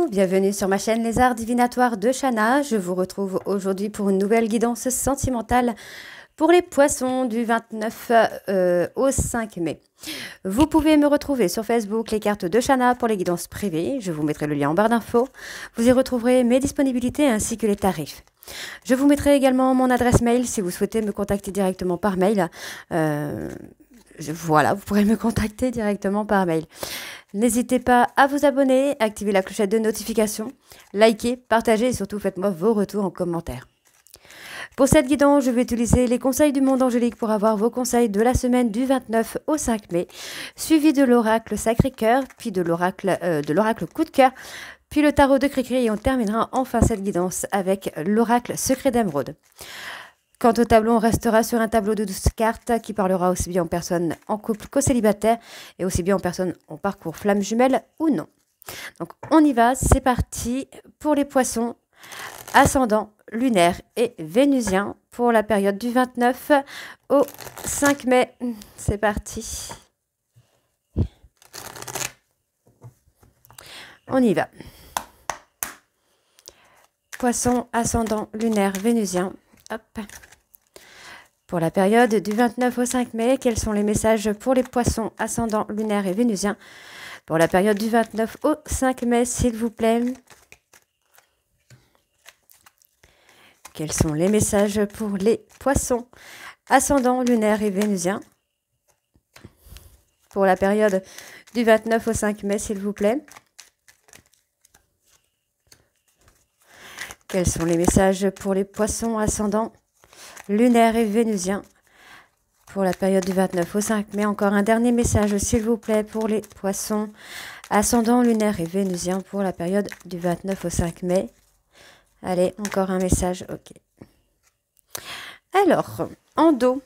Hello, bienvenue sur ma chaîne Les Arts Divinatoires de Shana. Je vous retrouve aujourd'hui pour une nouvelle guidance sentimentale pour les poissons du 29 au 5 mai. Vous pouvez me retrouver sur Facebook, les cartes de Shana pour les guidances privées. Je vous mettrai le lien en barre d'infos. Vous y retrouverez mes disponibilités ainsi que les tarifs. Je vous mettrai également mon adresse mail si vous souhaitez me contacter directement par mail. Voilà, vous pourrez me contacter directement par mail. N'hésitez pas à vous abonner, activer la clochette de notification, liker, partager et surtout faites-moi vos retours en commentaire. Pour cette guidance, je vais utiliser les conseils du monde angélique pour avoir vos conseils de la semaine du 29 au 5 mai, suivi de l'oracle Sacré-Cœur, puis de l'oracle Coup de Cœur, puis le tarot de Cricri et on terminera enfin cette guidance avec l'oracle Secret d'Émeraude. Quant au tableau, on restera sur un tableau de 12 cartes qui parlera aussi bien en personne en couple qu'au célibataire et aussi bien en personne en parcours flamme jumelle ou non. Donc on y va, c'est parti pour les poissons, ascendant, lunaire et vénusien pour la période du 29 au 5 mai. C'est parti. On y va. Poisson, ascendant, lunaire, vénusien. Hop. Pour la période du 29 au 5 mai, quels sont les messages pour les poissons, ascendants, lunaires et vénusiens? Pour la période du 29 au 5 mai, s'il vous plaît. Quels sont les messages pour les poissons, ascendants, lunaires et vénusiens? Pour la période du 29 au 5 mai, s'il vous plaît. Quels sont les messages pour les poissons, ascendants, lunaire et vénusien pour la période du 29 au 5 mai. Encore un dernier message, s'il vous plaît, pour les poissons, ascendant, lunaire et vénusien pour la période du 29 au 5 mai. Allez, encore un message, ok. Alors, en dos,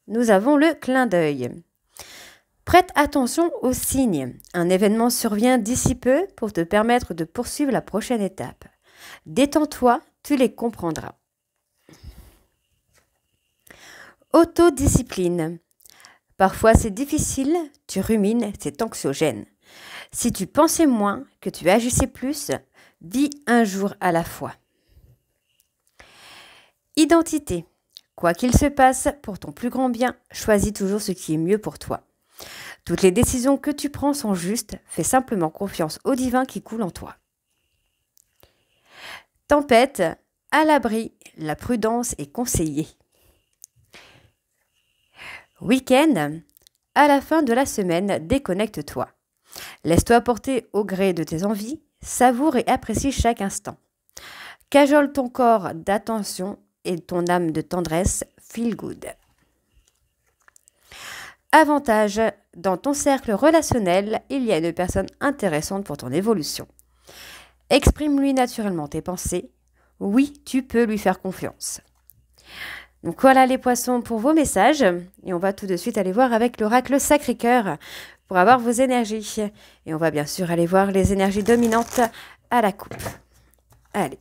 nous avons le clin d'œil. Prête attention aux signes. Un événement survient d'ici peu pour te permettre de poursuivre la prochaine étape. Détends-toi, tu les comprendras. Autodiscipline. Parfois c'est difficile, tu rumines, c'est anxiogène. Si tu pensais moins, que tu agissais plus, vis un jour à la fois. Identité. Quoi qu'il se passe, pour ton plus grand bien, choisis toujours ce qui est mieux pour toi. Toutes les décisions que tu prends sont justes, fais simplement confiance au divin qui coule en toi. Tempête, à l'abri, la prudence est conseillée. Week-end, à la fin de la semaine, déconnecte-toi. Laisse-toi porter au gré de tes envies, savoure et apprécie chaque instant. Cajole ton corps d'attention et ton âme de tendresse, feel good. Avantage, dans ton cercle relationnel, il y a une personne intéressante pour ton évolution. Exprime-lui naturellement tes pensées. Oui, tu peux lui faire confiance. Donc voilà les poissons pour vos messages. Et on va tout de suite aller voir avec l'oracle Sacré-Cœur pour avoir vos énergies. Et on va bien sûr aller voir les énergies dominantes à la coupe. Allez.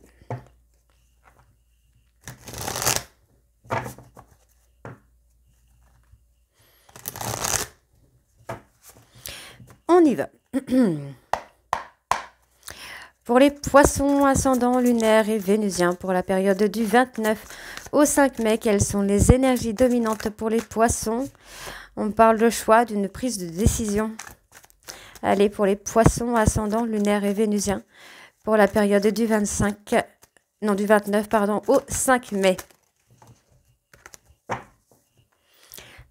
On y va. Pour les poissons, ascendants, lunaires et vénusiens, pour la période du 29 au 5 mai, quelles sont les énergies dominantes pour les poissons? On parle de choix, d'une prise de décision. Allez, pour les poissons, ascendants, lunaires et vénusiens, pour la période du 29 au 5 mai.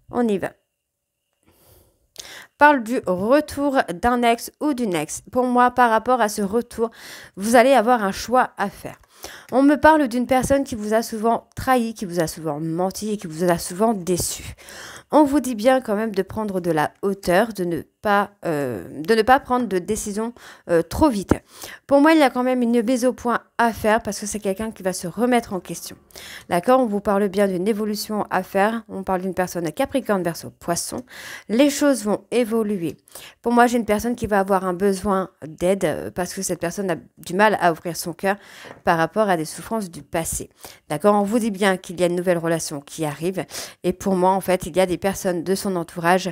On y va. Parle du retour d'un ex ou d'une ex. Pour moi, par rapport à ce retour, vous allez avoir un choix à faire. On me parle d'une personne qui vous a souvent trahi, qui vous a souvent menti et qui vous a souvent déçu. On vous dit bien quand même de prendre de la hauteur, de ne pas prendre de décision trop vite. Pour moi, il y a quand même une mise au point à faire parce que c'est quelqu'un qui va se remettre en question. D'accord? On vous parle bien d'une évolution à faire. On parle d'une personne Capricorne, Verseau, Poisson. Les choses vont évoluer. Pour moi, j'ai une personne qui va avoir un besoin d'aide parce que cette personne a du mal à ouvrir son cœur par rapport rapport à des souffrances du passé. D'accord? On vous dit bien qu'il y a une nouvelle relation qui arrive. Et pour moi, en fait, il y a des personnes de son entourage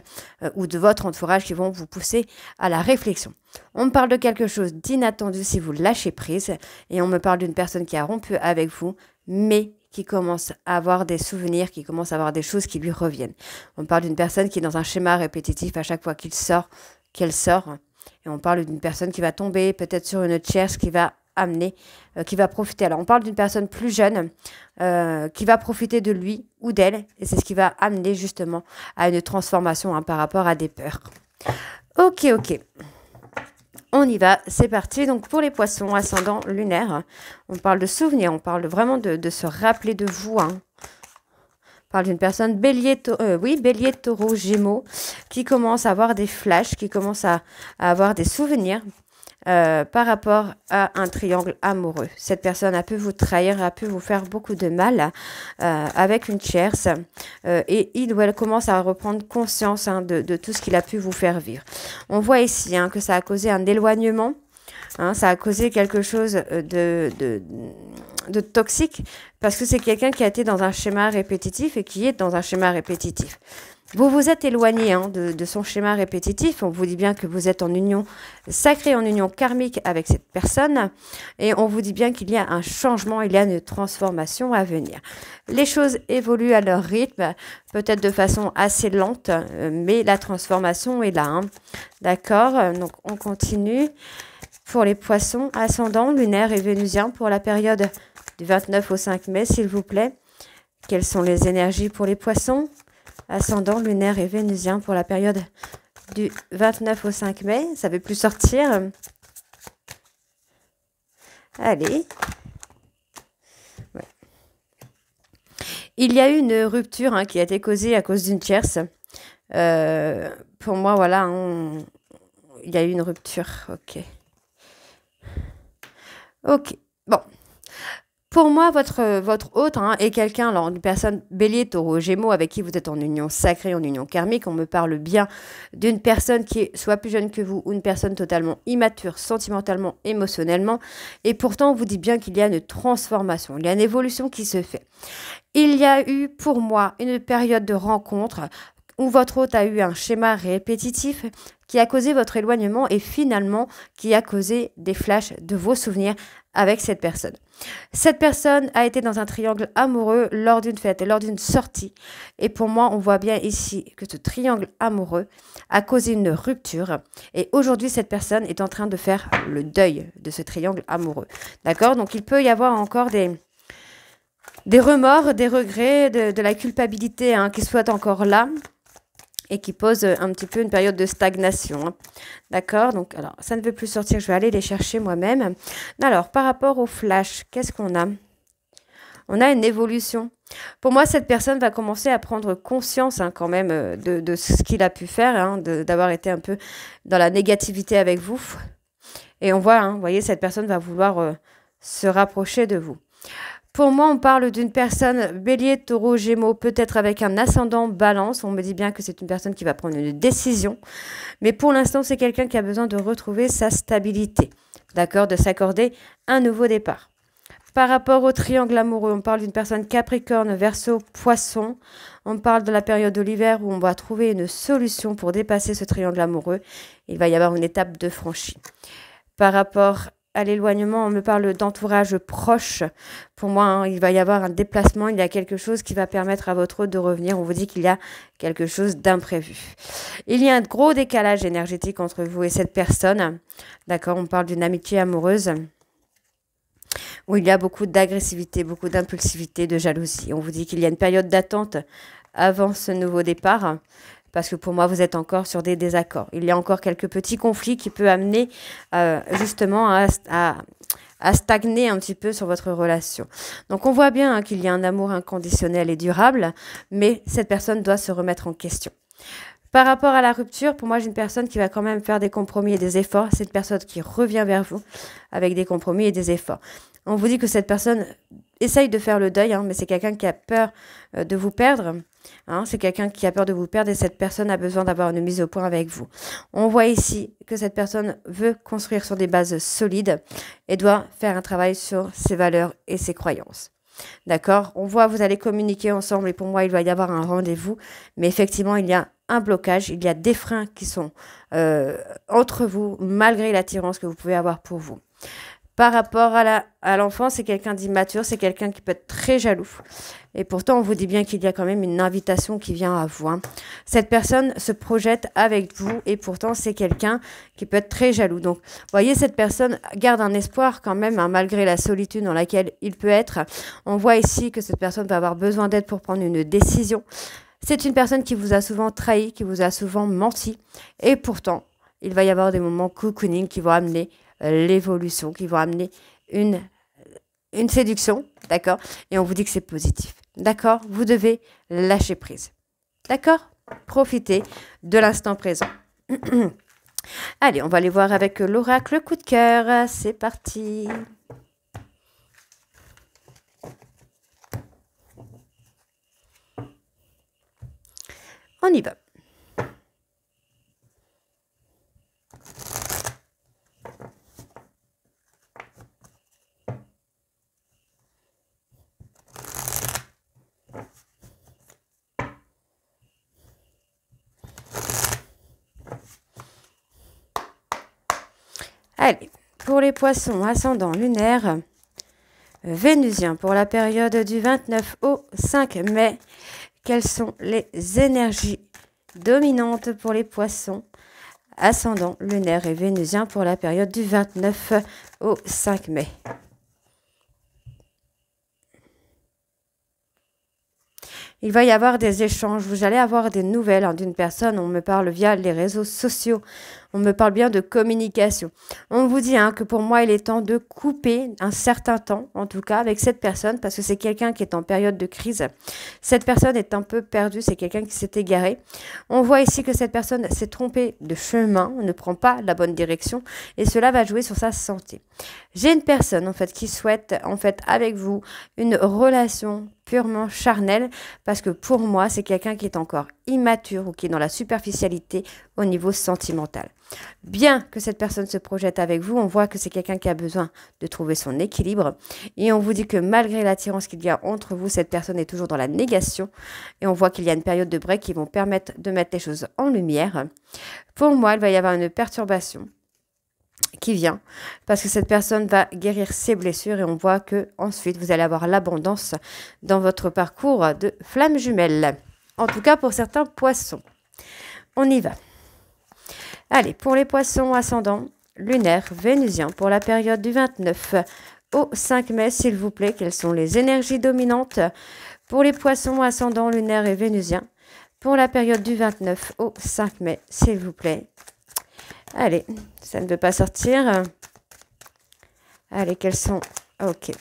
ou de votre entourage qui vont vous pousser à la réflexion. On me parle de quelque chose d'inattendu si vous lâchez prise. Et on me parle d'une personne qui a rompu avec vous, mais qui commence à avoir des souvenirs, qui commence à avoir des choses qui lui reviennent. On parle d'une personne qui est dans un schéma répétitif à chaque fois qu'elle sort. Et on parle d'une personne qui va tomber peut-être sur une tierce qui va amener, qui va profiter. Alors on parle d'une personne plus jeune qui va profiter de lui ou d'elle. Et c'est ce qui va amener justement à une transformation par rapport à des peurs. Ok. On y va, c'est parti. Donc pour les poissons, ascendant lunaire, on parle de souvenirs, on parle vraiment de se rappeler de vous. On parle d'une personne bélier, taureau, gémeaux, qui commence à avoir des flashs, qui commence à avoir des souvenirs par rapport à un triangle amoureux. Cette personne a pu vous trahir, a pu vous faire beaucoup de mal avec une tierce et il ou elle commence à reprendre conscience de tout ce qu'il a pu vous faire vivre. On voit ici que ça a causé un éloignement, ça a causé quelque chose de toxique parce que c'est quelqu'un qui a été dans un schéma répétitif et qui est dans un schéma répétitif. Vous vous êtes éloigné de son schéma répétitif. On vous dit bien que vous êtes en union sacrée, en union karmique avec cette personne. Et on vous dit bien qu'il y a un changement, il y a une transformation à venir. Les choses évoluent à leur rythme, peut-être de façon assez lente, mais la transformation est là. D'accord? Donc on continue. Pour les poissons, ascendant, lunaire et vénusien pour la période du 29 au 5 mai, s'il vous plaît. Quelles sont les énergies pour les poissons? Ascendant, lunaire et vénusien pour la période du 29 au 5 mai. Ça ne veut plus sortir. Allez. Ouais. Il y a eu une rupture qui a été causée à cause d'une tierce. Pour moi, voilà, il y a eu une rupture. Ok. Bon. Pour moi, votre hôte est quelqu'un, alors une personne bélier, taureau, gémeaux, avec qui vous êtes en union sacrée, en union karmique. On me parle bien d'une personne qui est soit plus jeune que vous ou une personne totalement immature, sentimentalement, émotionnellement. Et pourtant, on vous dit bien qu'il y a une transformation, il y a une évolution qui se fait. Il y a eu, pour moi, une période de rencontre où votre hôte a eu un schéma répétitif qui a causé votre éloignement et finalement qui a causé des flashs de vos souvenirs avec cette personne. Cette personne a été dans un triangle amoureux lors d'une fête, lors d'une sortie. Et pour moi, on voit bien ici que ce triangle amoureux a causé une rupture. Et aujourd'hui, cette personne est en train de faire le deuil de ce triangle amoureux. D'accord? Donc, il peut y avoir encore des remords, des regrets, de la culpabilité qui soit encore là. Et qui pose un petit peu une période de stagnation. D'accord? Donc, alors, ça ne veut plus sortir. Je vais aller les chercher moi-même. Alors, par rapport au flash, qu'est-ce qu'on a? On a une évolution. Pour moi, cette personne va commencer à prendre conscience quand même de ce qu'il a pu faire, d'avoir été un peu dans la négativité avec vous. Et on voit, vous voyez, cette personne va vouloir se rapprocher de vous. Pour moi, on parle d'une personne bélier, taureau, gémeaux, peut-être avec un ascendant balance. On me dit bien que c'est une personne qui va prendre une décision. Mais pour l'instant, c'est quelqu'un qui a besoin de retrouver sa stabilité. D'accord? De s'accorder un nouveau départ. Par rapport au triangle amoureux, on parle d'une personne capricorne, verseau, poisson. On parle de la période de l'hiver où on va trouver une solution pour dépasser ce triangle amoureux. Il va y avoir une étape de franchie. Par rapport à l'éloignement, on me parle d'entourage proche. Pour moi, il va y avoir un déplacement, il y a quelque chose qui va permettre à votre hôte de revenir. On vous dit qu'il y a quelque chose d'imprévu. Il y a un gros décalage énergétique entre vous et cette personne. D'accord, on parle d'une amitié amoureuse où il y a beaucoup d'agressivité, beaucoup d'impulsivité, de jalousie. On vous dit qu'il y a une période d'attente avant ce nouveau départ. Parce que pour moi, vous êtes encore sur des désaccords. Il y a encore quelques petits conflits qui peuvent amener justement à stagner un petit peu sur votre relation. Donc, on voit bien qu'il y a un amour inconditionnel et durable, mais cette personne doit se remettre en question. Par rapport à la rupture, pour moi, j'ai une personne qui va quand même faire des compromis et des efforts. C'est une personne qui revient vers vous avec des compromis et des efforts. On vous dit que cette personne essaye de faire le deuil, hein, mais c'est quelqu'un qui a peur de vous perdre. Hein, c'est quelqu'un qui a peur de vous perdre et cette personne a besoin d'avoir une mise au point avec vous. On voit ici que cette personne veut construire sur des bases solides et doit faire un travail sur ses valeurs et ses croyances. D'accord? On voit, vous allez communiquer ensemble et pour moi, il va y avoir un rendez-vous. Mais effectivement, il y a un blocage, il y a des freins qui sont entre vous, malgré l'attirance que vous pouvez avoir pour vous. Par rapport à l'enfant, c'est quelqu'un d'immature, c'est quelqu'un qui peut être très jaloux. Et pourtant, on vous dit bien qu'il y a quand même une invitation qui vient à vous. Hein. Cette personne se projette avec vous et pourtant, c'est quelqu'un qui peut être très jaloux. Donc, vous voyez, cette personne garde un espoir quand même, hein, malgré la solitude dans laquelle il peut être. On voit ici que cette personne va avoir besoin d'aide pour prendre une décision. C'est une personne qui vous a souvent trahi, qui vous a souvent menti. Et pourtant, il va y avoir des moments cocooning qui vont amener l'évolution, qui vont amener une séduction, d'accord? Et on vous dit que c'est positif, d'accord? Vous devez lâcher prise, d'accord? Profitez de l'instant présent. Allez, on va aller voir avec l'oracle coup de cœur. C'est parti. On y va. Allez, pour les poissons, ascendant lunaire, vénusien, pour la période du 29 au 5 mai, quelles sont les énergies dominantes pour les poissons, ascendant lunaire et vénusien pour la période du 29 au 5 mai? Il va y avoir des échanges, vous allez avoir des nouvelles hein, d'une personne, on me parle via les réseaux sociaux, on me parle bien de communication. On vous dit hein, que pour moi, il est temps de couper un certain temps, en tout cas, avec cette personne, parce que c'est quelqu'un qui est en période de crise. Cette personne est un peu perdue, c'est quelqu'un qui s'est égaré. On voit ici que cette personne s'est trompée de chemin, ne prend pas la bonne direction, et cela va jouer sur sa santé. J'ai une personne, en fait, qui souhaite, en fait, avec vous, une relation purement charnelle, parce que pour moi, c'est quelqu'un qui est encore immature ou qui est dans la superficialité au niveau sentimental. Bien que cette personne se projette avec vous, on voit que c'est quelqu'un qui a besoin de trouver son équilibre et on vous dit que malgré l'attirance qu'il y a entre vous, cette personne est toujours dans la négation et on voit qu'il y a une période de break qui vont permettre de mettre les choses en lumière. Pour moi, il va y avoir une perturbation qui vient parce que cette personne va guérir ses blessures et on voit que ensuite vous allez avoir l'abondance dans votre parcours de flamme jumelle. En tout cas pour certains poissons. On y va. Allez, pour les poissons ascendants, lunaire, vénusien, pour la période du 29 au 5 mai, s'il vous plaît, quelles sont les énergies dominantes pour les poissons ascendants, lunaire et vénusien, pour la période du 29 au 5 mai, s'il vous plaît. Allez, ça ne veut pas sortir. Allez, quels sont... Ok.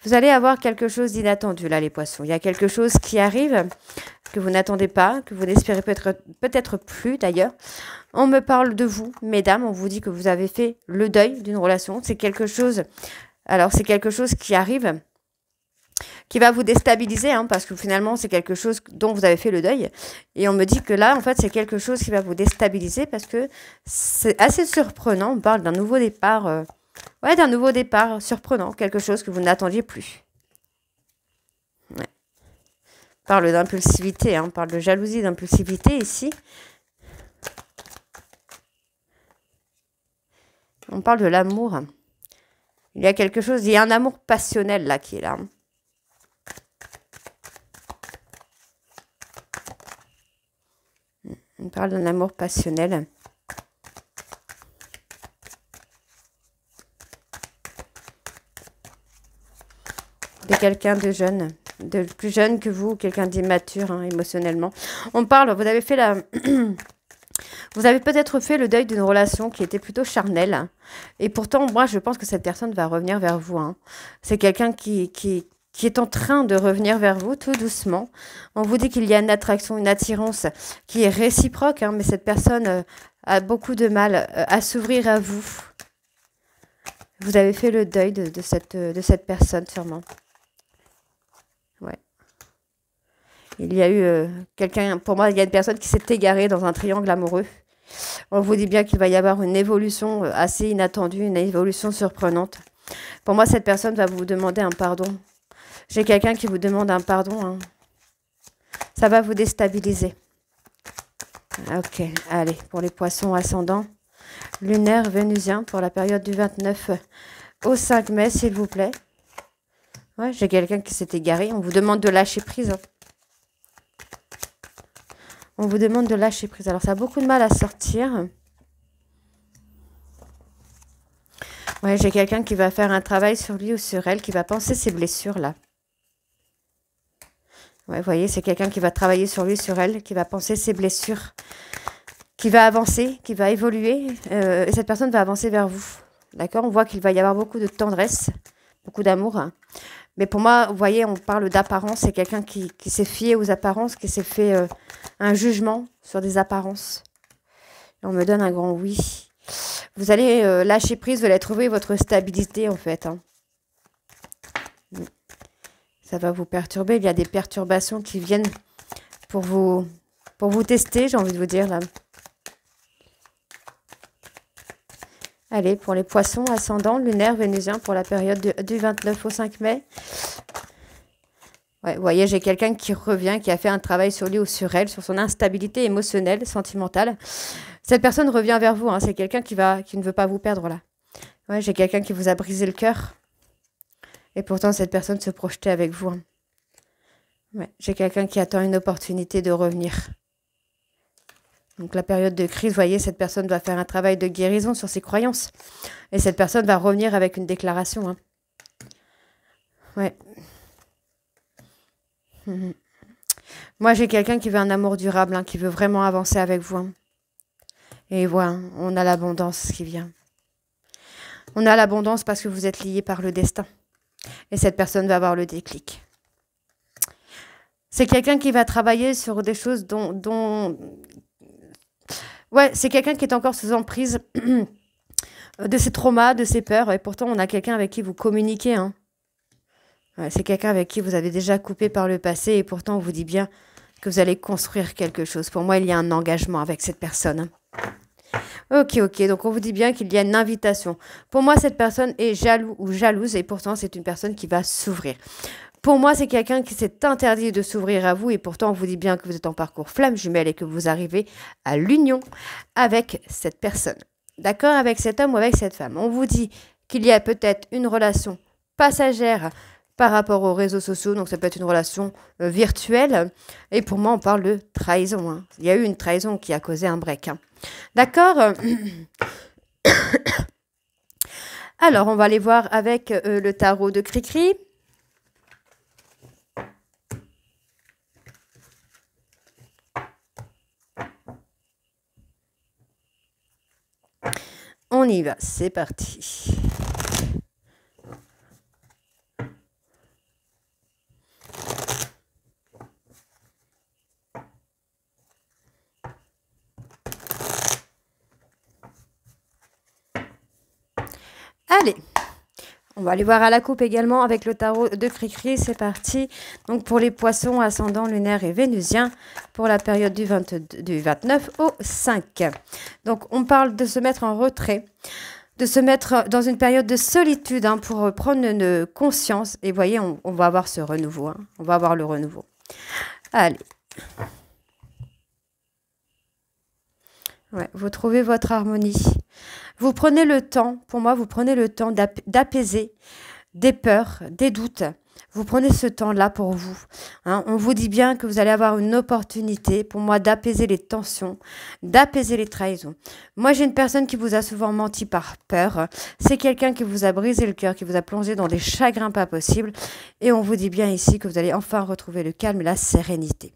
Vous allez avoir quelque chose d'inattendu, là, les poissons. Il y a quelque chose qui arrive que vous n'attendez pas, que vous n'espérez peut-être plus, d'ailleurs. On me parle de vous, mesdames. On vous dit que vous avez fait le deuil d'une relation. C'est quelque chose... Alors, c'est quelque chose qui arrive, qui va vous déstabiliser, hein, parce que finalement, c'est quelque chose dont vous avez fait le deuil. Et on me dit que là, en fait, c'est quelque chose qui va vous déstabiliser parce que c'est assez surprenant. On parle d'un nouveau départ... Ouais, d'un nouveau départ surprenant, quelque chose que vous n'attendiez plus. Ouais. On parle d'impulsivité, hein, on parle de jalousie, d'impulsivité ici. On parle de l'amour. Il y a quelque chose, il y a un amour passionnel là qui est là. On parle d'un amour passionnel. De quelqu'un de jeune, de plus jeune que vous, quelqu'un d'immature hein, émotionnellement. On parle, vous avez fait la... vous avez peut-être fait le deuil d'une relation qui était plutôt charnelle. Et pourtant, moi, je pense que cette personne va revenir vers vous. Hein. C'est quelqu'un qui est en train de revenir vers vous tout doucement. On vous dit qu'il y a une attraction, une attirance qui est réciproque, hein, mais cette personne a beaucoup de mal à s'ouvrir à vous. Vous avez fait le deuil de cette personne, sûrement. Il y a eu quelqu'un, pour moi, il y a une personne qui s'est égarée dans un triangle amoureux. On vous dit bien qu'il va y avoir une évolution assez inattendue, une évolution surprenante. Pour moi, cette personne va vous demander un pardon. J'ai quelqu'un qui vous demande un pardon. Hein. Ça va vous déstabiliser. Ok, allez, pour les poissons ascendants. Lunaire, vénusien, pour la période du 29 au 5 mai, s'il vous plaît. Ouais, j'ai quelqu'un qui s'est égaré. On vous demande de lâcher prise. Hein. On vous demande de lâcher prise. Alors, ça a beaucoup de mal à sortir. Ouais, j'ai quelqu'un qui va faire un travail sur lui ou sur elle, qui va penser ses blessures, là. Ouais, vous voyez, c'est quelqu'un qui va travailler sur lui, sur elle, qui va penser ses blessures, qui va avancer, qui va évoluer. Et cette personne va avancer vers vous. D'accord? On voit qu'il va y avoir beaucoup de tendresse, beaucoup d'amour. Hein. Mais pour moi, vous voyez, on parle d'apparence. C'est quelqu'un qui s'est fié aux apparences, qui s'est fait un jugement sur des apparences. Et on me donne un grand oui. Vous allez lâcher prise, vous allez trouver votre stabilité, en fait. Hein. Ça va vous perturber. Il y a des perturbations qui viennent pour vous tester, j'ai envie de vous dire, là. Allez, pour les poissons, ascendant, lunaire, vénusien, pour la période du 29 au 5 mai. Ouais, vous voyez, j'ai quelqu'un qui revient, qui a fait un travail sur lui ou sur elle, sur son instabilité émotionnelle, sentimentale. Cette personne revient vers vous. Hein, c'est quelqu'un qui ne veut pas vous perdre, là. Ouais, j'ai quelqu'un qui vous a brisé le cœur. Et pourtant, cette personne se projetait avec vous. Hein. Ouais, j'ai quelqu'un qui attend une opportunité de revenir. Donc, la période de crise, vous voyez, cette personne va faire un travail de guérison sur ses croyances. Et cette personne va revenir avec une déclaration. Hein. Ouais. Moi, j'ai quelqu'un qui veut un amour durable, hein, qui veut vraiment avancer avec vous. Hein. Et voilà, on a l'abondance qui vient. On a l'abondance parce que vous êtes liés par le destin. Et cette personne va avoir le déclic. C'est quelqu'un qui va travailler sur des choses dont... Ouais, c'est quelqu'un qui est encore sous emprise de ses traumas, de ses peurs. Et pourtant, on a quelqu'un avec qui vous communiquez. Hein. Ouais, c'est quelqu'un avec qui vous avez déjà coupé par le passé. Et pourtant, on vous dit bien que vous allez construire quelque chose. Pour moi, il y a un engagement avec cette personne. Hein. Ok. Donc, on vous dit bien qu'il y a une invitation. Pour moi, cette personne est jaloux ou jalouse. Et pourtant, c'est une personne qui va s'ouvrir. Pour moi, c'est quelqu'un qui s'est interdit de s'ouvrir à vous. Et pourtant, on vous dit bien que vous êtes en parcours flamme jumelle et que vous arrivez à l'union avec cette personne. D'accord? Avec cet homme ou avec cette femme. On vous dit qu'il y a peut-être une relation passagère par rapport aux réseaux sociaux. Donc, ça peut être une relation virtuelle. Et pour moi, on parle de trahison. Hein. Il y a eu une trahison qui a causé un break. Hein. D'accord? Alors, on va aller voir avec le tarot de Cricri. On y va, c'est parti. Allez, on va aller voir à la coupe également avec le tarot de Cricri, c'est parti. Donc pour les poissons, ascendant, lunaire et vénusien, pour la période du 29 au 5. Donc on parle de se mettre en retrait, de se mettre dans une période de solitude hein, pour prendre une conscience. Et voyez, on va avoir ce renouveau, hein. On va avoir le renouveau. Allez. Ouais, vous trouvez votre harmonie. Vous prenez le temps, pour moi, vous prenez le temps d'apaiser des peurs, des doutes. Vous prenez ce temps-là pour vous. Hein. On vous dit bien que vous allez avoir une opportunité, pour moi, d'apaiser les tensions, d'apaiser les trahisons. Moi, j'ai une personne qui vous a souvent menti par peur. C'est quelqu'un qui vous a brisé le cœur, qui vous a plongé dans des chagrins pas possibles. Et on vous dit bien ici que vous allez enfin retrouver le calme et la sérénité.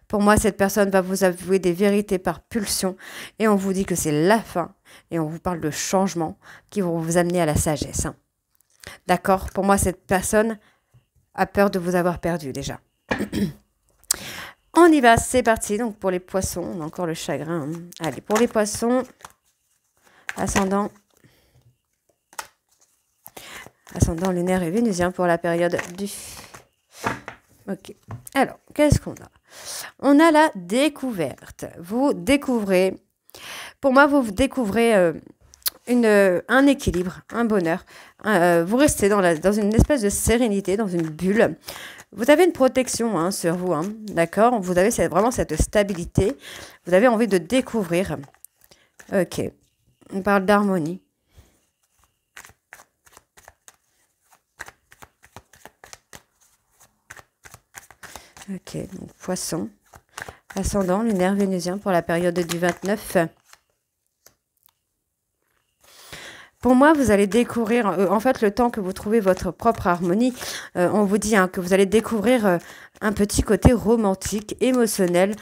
Pour moi, cette personne va vous avouer des vérités par pulsion. Et on vous dit que c'est la fin. Et on vous parle de changements qui vont vous amener à la sagesse. Hein. D'accord? Pour moi, cette personne a peur de vous avoir perdu déjà. On y va, c'est parti. Donc pour les poissons, on a encore le chagrin. Hein. Allez, pour les poissons, ascendant lunaire et vénusien pour la période du... Ok. Alors, qu'est-ce qu'on a? On a la découverte. Vous découvrez, pour moi, vous découvrez un équilibre, un bonheur. Vous restez dans une espèce de sérénité, dans une bulle. Vous avez une protection hein, sur vous, hein, d'accord? Vous avez vraiment cette stabilité. Vous avez envie de découvrir. Ok, on parle d'harmonie. Ok, donc poisson, ascendant, lunaire, vénusien pour la période du 29. Pour moi, vous allez découvrir, en fait, le temps que vous trouvez votre propre harmonie, on vous dit hein, que vous allez découvrir un petit côté romantique, émotionnel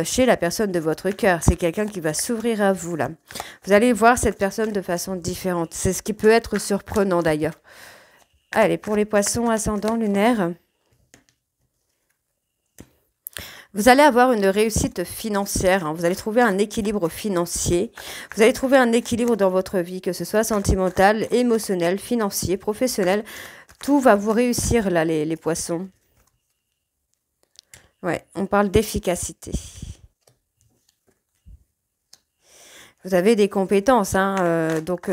chez la personne de votre cœur. C'est quelqu'un qui va s'ouvrir à vous, là. Vous allez voir cette personne de façon différente. C'est ce qui peut être surprenant, d'ailleurs. Allez, pour les poissons, ascendant, lunaire. Vous allez avoir une réussite financière, hein. Vous allez trouver un équilibre financier, vous allez trouver un équilibre dans votre vie, que ce soit sentimental, émotionnel, financier, professionnel. Tout va vous réussir là, les poissons. Ouais, on parle d'efficacité. Vous avez des compétences, hein, donc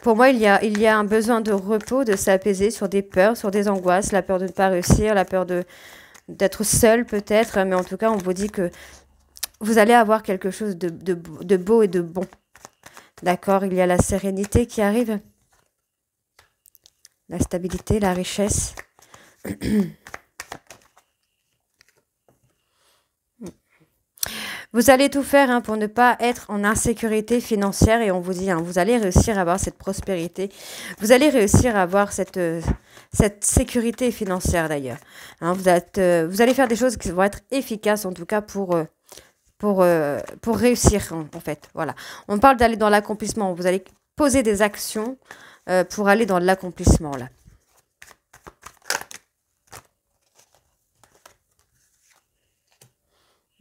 pour moi, il y a un besoin de repos, de s'apaiser sur des peurs, sur des angoisses, la peur de ne pas réussir, la peur d'être seul peut-être, mais en tout cas, on vous dit que vous allez avoir quelque chose de beau et de bon. D'accord, il y a la sérénité qui arrive, la stabilité, la richesse. Vous allez tout faire hein, pour ne pas être en insécurité financière et on vous dit, hein, vous allez réussir à avoir cette prospérité. Vous allez réussir à avoir cette sécurité financière d'ailleurs. Hein, vous allez faire des choses qui vont être efficaces en tout cas pour réussir en fait. Voilà. On parle d'aller dans l'accomplissement. Vous allez poser des actions pour aller dans l'accomplissement là.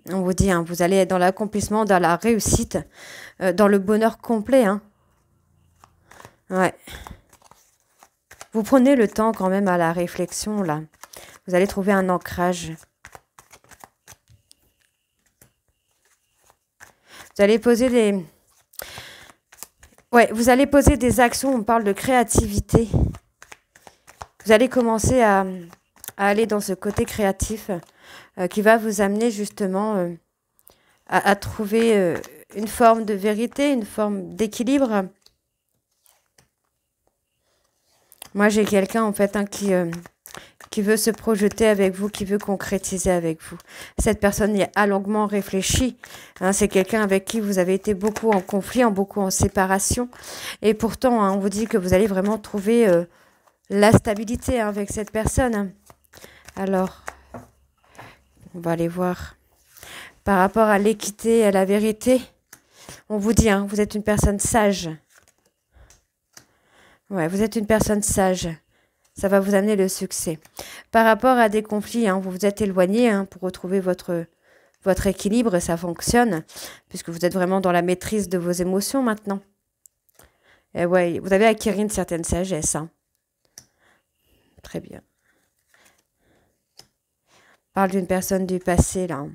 On vous dit, hein, vous allez être dans l'accomplissement, dans la réussite, dans le bonheur complet. Hein. Ouais. Vous prenez le temps quand même à la réflexion, là. Vous allez trouver un ancrage. Vous allez poser des... Ouais, vous allez poser des actions, on parle de créativité. Vous allez commencer à aller dans ce côté créatif qui va vous amener justement à trouver une forme de vérité, une forme d'équilibre. Moi, j'ai quelqu'un en fait hein, qui veut se projeter avec vous, qui veut concrétiser avec vous. Cette personne y a longuement réfléchi. Hein, c'est quelqu'un avec qui vous avez été beaucoup en conflit, beaucoup en séparation. Et pourtant, hein, on vous dit que vous allez vraiment trouver la stabilité hein, avec cette personne. Alors, on va aller voir. Par rapport à l'équité et à la vérité, on vous dit, hein, vous êtes une personne sage. Ouais, vous êtes une personne sage. Ça va vous amener le succès. Par rapport à des conflits, hein, vous vous êtes éloigné hein, pour retrouver votre équilibre. Ça fonctionne, puisque vous êtes vraiment dans la maîtrise de vos émotions maintenant. Et ouais, vous avez acquis une certaine sagesse. Hein. Très bien. On parle d'une personne du passé, là.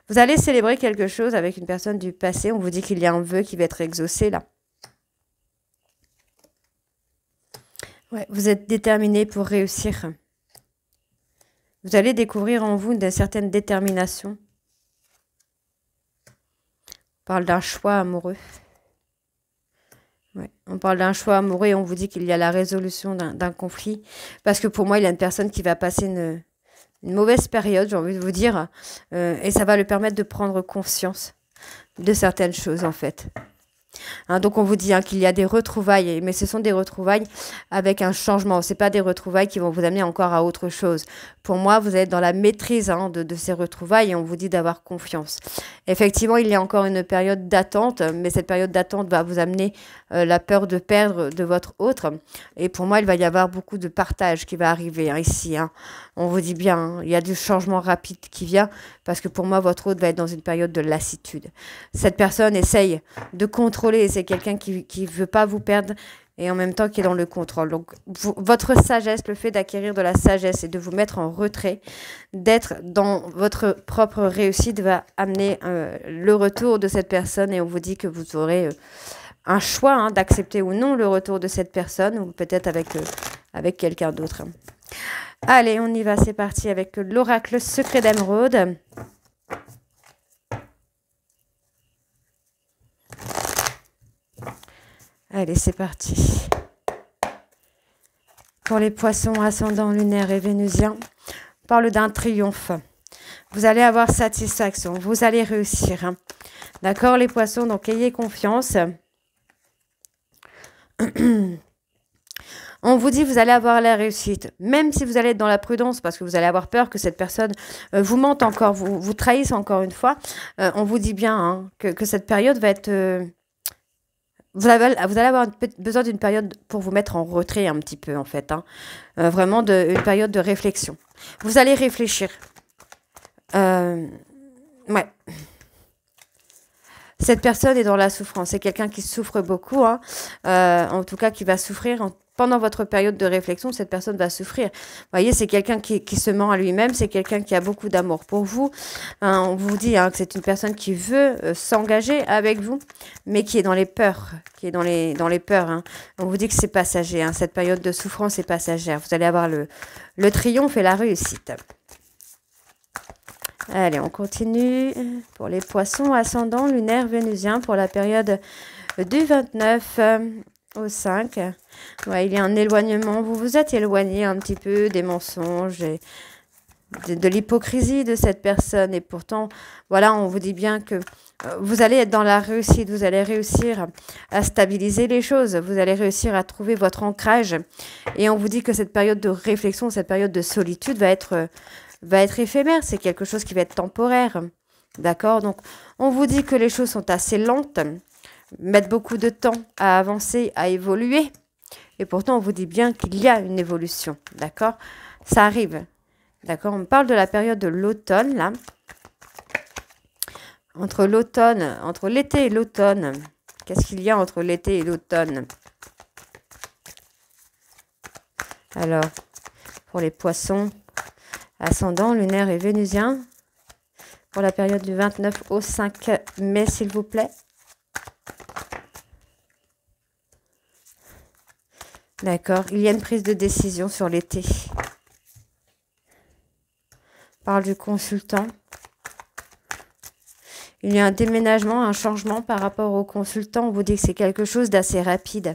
Vous allez célébrer quelque chose avec une personne du passé. On vous dit qu'il y a un vœu qui va être exaucé, là. Ouais, vous êtes déterminé pour réussir. Vous allez découvrir en vous une certaine détermination. On parle d'un choix amoureux. Ouais, on parle d'un choix amoureux et on vous dit qu'il y a la résolution d'un conflit. Parce que pour moi, il y a une personne qui va passer une mauvaise période, j'ai envie de vous dire. Et ça va lui permettre de prendre conscience de certaines choses, en fait. Hein, donc on vous dit hein, qu'il y a des retrouvailles, mais ce sont des retrouvailles avec un changement. Ce n'est pas des retrouvailles qui vont vous amener encore à autre chose. Pour moi, vous êtes dans la maîtrise hein, de ces retrouvailles et on vous dit d'avoir confiance. Effectivement, il y a encore une période d'attente, mais cette période d'attente va vous amener la peur de perdre de votre autre. Et pour moi, il va y avoir beaucoup de partage qui va arriver hein, ici. Hein. On vous dit bien, hein, il y a du changement rapide qui vient parce que pour moi, votre autre va être dans une période de lassitude. Cette personne essaye de contrôler, c'est quelqu'un qui ne veut pas vous perdre et en même temps qui est dans le contrôle. Donc, votre sagesse, le fait d'acquérir de la sagesse et de vous mettre en retrait, d'être dans votre propre réussite va amener le retour de cette personne et on vous dit que vous aurez un choix hein, d'accepter ou non le retour de cette personne ou peut-être avec quelqu'un d'autre. Allez, on y va, c'est parti avec l'oracle secret d'émeraude. Allez, c'est parti. Pour les poissons ascendant lunaire et vénusien, on parle d'un triomphe. Vous allez avoir satisfaction, vous allez réussir. Hein. D'accord, les poissons, donc ayez confiance. On vous dit vous allez avoir la réussite, même si vous allez être dans la prudence parce que vous allez avoir peur que cette personne vous mente encore, vous trahisse encore une fois. On vous dit bien hein, que cette période va être... vous allez avoir besoin d'une période pour vous mettre en retrait un petit peu en fait. Hein. Vraiment une période de réflexion. Vous allez réfléchir. Ouais. Cette personne est dans la souffrance. C'est quelqu'un qui souffre beaucoup. Hein. En tout cas, qui va souffrir. Pendant votre période de réflexion, cette personne va souffrir. Vous voyez, c'est quelqu'un qui se ment à lui-même. C'est quelqu'un qui a beaucoup d'amour pour vous. Hein, on vous dit hein, que c'est une personne qui veut s'engager avec vous, mais qui est dans les peurs. Qui est dans les peurs. Hein. On vous dit que c'est passager. Hein. Cette période de souffrance est passagère. Vous allez avoir le triomphe et la réussite. Allez, on continue pour les poissons ascendant lunaire vénusien pour la période du 29 au 5. Ouais, il y a un éloignement. Vous vous êtes éloigné un petit peu des mensonges et de l'hypocrisie de cette personne. Et pourtant, voilà, on vous dit bien que vous allez être dans la réussite. Vous allez réussir à stabiliser les choses. Vous allez réussir à trouver votre ancrage. Et on vous dit que cette période de réflexion, cette période de solitude va être éphémère, c'est quelque chose qui va être temporaire. D'accord? Donc, on vous dit que les choses sont assez lentes, mettent beaucoup de temps à avancer, à évoluer. Et pourtant, on vous dit bien qu'il y a une évolution. D'accord? Ça arrive. D'accord? On parle de la période de l'automne, là. Entre l'été et l'automne. Qu'est-ce qu'il y a entre l'été et l'automne? Alors, pour les poissons... ascendant, lunaire et vénusien. Pour la période du 29 au 5 mai, s'il vous plaît. D'accord. Il y a une prise de décision sur l'été. Parle du consultant. Il y a un déménagement, un changement par rapport au consultant. On vous dit que c'est quelque chose d'assez rapide.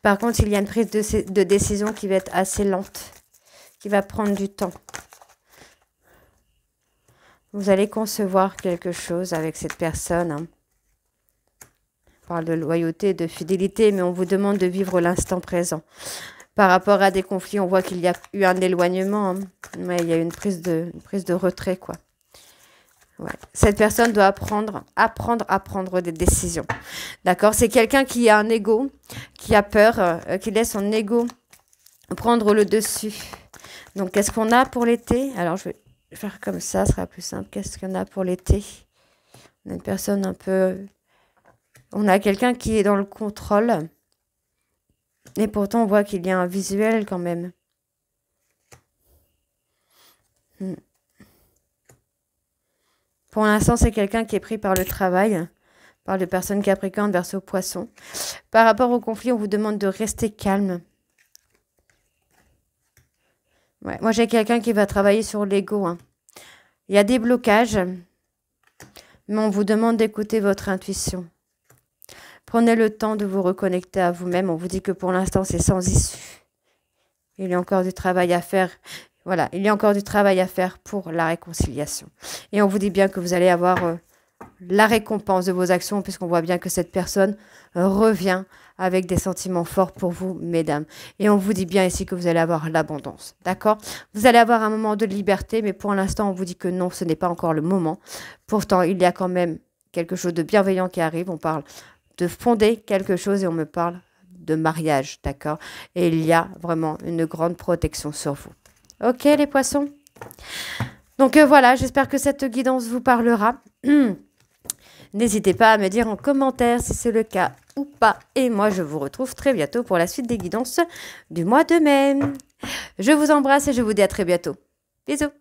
Par contre, il y a une prise de décision qui va être assez lente, qui va prendre du temps. Vous allez concevoir quelque chose avec cette personne. Hein. On parle de loyauté, de fidélité, mais on vous demande de vivre l'instant présent. Par rapport à des conflits, on voit qu'il y a eu un éloignement. Hein. Ouais, il y a eu une prise de retrait, quoi. Ouais. Cette personne doit apprendre à prendre des décisions. D'accord? C'est quelqu'un qui a un ego, qui a peur, qui laisse son ego prendre le dessus. Donc, qu'est-ce qu'on a pour l'été? Alors, je vais faire comme ça sera plus simple. Qu'est-ce qu'on a pour l'été? On a une personne un peu... On a quelqu'un qui est dans le contrôle. Et pourtant, on voit qu'il y a un visuel quand même. Pour l'instant, c'est quelqu'un qui est pris par le travail. Par les personnes Capricorne, Verseau, Poisson. Par rapport au conflit, on vous demande de rester calme. Ouais, moi, j'ai quelqu'un qui va travailler sur l'ego. Hein. Il y a des blocages, mais on vous demande d'écouter votre intuition. Prenez le temps de vous reconnecter à vous-même. On vous dit que pour l'instant, c'est sans issue. Il y a encore du travail à faire. Voilà, il y a encore du travail à faire pour la réconciliation. Et on vous dit bien que vous allez avoir la récompense de vos actions, puisqu'on voit bien que cette personne revient avec des sentiments forts pour vous, mesdames. Et on vous dit bien ici que vous allez avoir l'abondance, d'accord? Vous allez avoir un moment de liberté, mais pour l'instant, on vous dit que non, ce n'est pas encore le moment. Pourtant, il y a quand même quelque chose de bienveillant qui arrive. On parle de fonder quelque chose et on me parle de mariage, d'accord? Et il y a vraiment une grande protection sur vous. Ok, les poissons? Donc voilà, j'espère que cette guidance vous parlera. N'hésitez pas à me dire en commentaire si c'est le cas ou pas. Et moi, je vous retrouve très bientôt pour la suite des guidances du mois de mai. Je vous embrasse et je vous dis à très bientôt. Bisous.